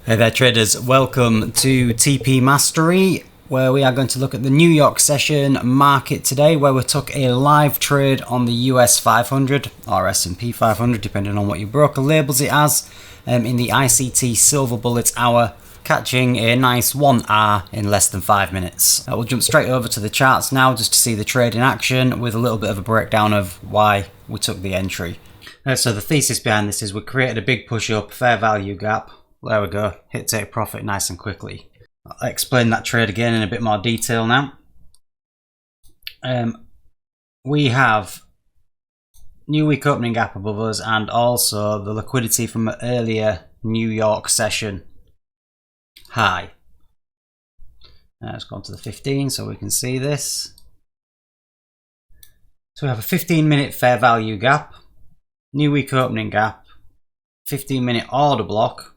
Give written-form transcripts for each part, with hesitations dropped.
Hey there traders, welcome to TP Mastery, where we are going to look at the New York session market today, where we took a live trade on the US500 or S&P500 depending on what your broker labels it as, in the ICT Silver Bullet hour, catching a nice 1R in less than 5 minutes. We'll jump straight over to the charts now just to see the trade in action with a little bit of a breakdown of why we took the entry. So the thesis behind this is we created a big push up, fair value gap. There we go, hit take profit nice and quickly. I'll explain that trade again in a bit more detail now. We have new week opening gap above us and also the liquidity from an earlier New York session high. Let's go on to the 15 so we can see this. So we have a 15-minute fair value gap, new week opening gap, 15-minute order block,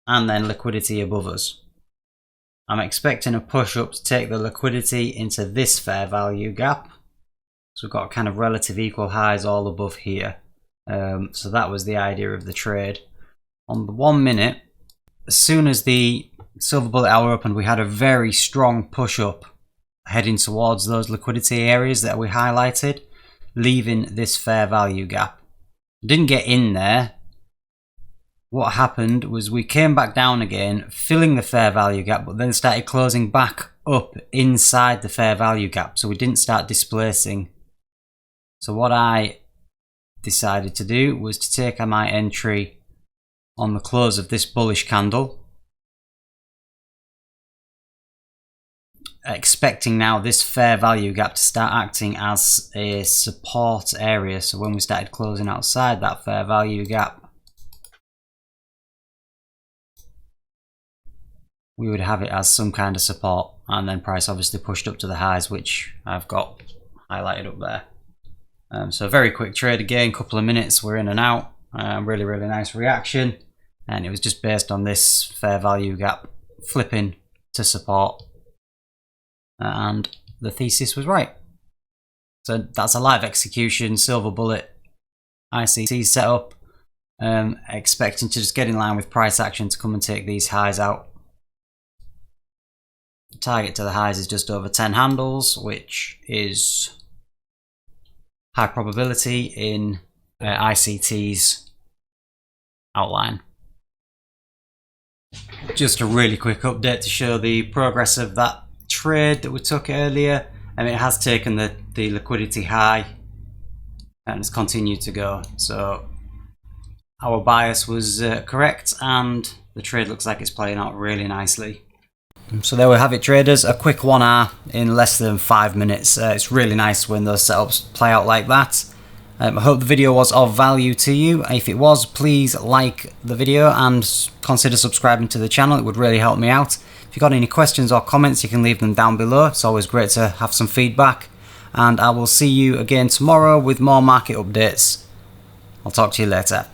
and then liquidity above us. I'm expecting a push up to take the liquidity into this fair value gap. So we've got kind of relative equal highs all above here. So that was the idea of the trade. On the 1 minute, as soon as the Silver Bullet hour opened, we had a very strong push up heading towards those liquidity areas that we highlighted, leaving this fair value gap. Didn't get in there. What happened was we came back down again, filling the fair value gap, but then started closing back up inside the fair value gap. So we didn't start displacing. So what I decided to do was to take my entry on the close of this bullish candle, expecting now this fair value gap to start acting as a support area. So when we started closing outside that fair value gap, we would have it as some kind of support, and then price obviously pushed up to the highs, which I've got highlighted up there. So a very quick trade again, couple of minutes, we're in and out. Really nice reaction, and it was just based on this fair value gap flipping to support, and the thesis was right. So that's a live execution, Silver Bullet ICT setup, expecting to just get in line with price action to come and take these highs out. Target to the highs is just over 10 handles, which is high probability in ICT's outline. Just a really quick update to show the progress of that trade that we took earlier, and it has taken the liquidity high and it's continued to go. So our bias was correct, and the trade looks like it's playing out really nicely. So there we have it traders, a quick 1R in less than 5 minutes. It's really nice when those setups play out like that. I hope the video was of value to you. If it was, please like the video and consider subscribing to the channel. It would really help me out. If you've got any questions or comments, you can leave them down below. It's always great to have some feedback. And I will see you again tomorrow with more market updates. I'll talk to you later.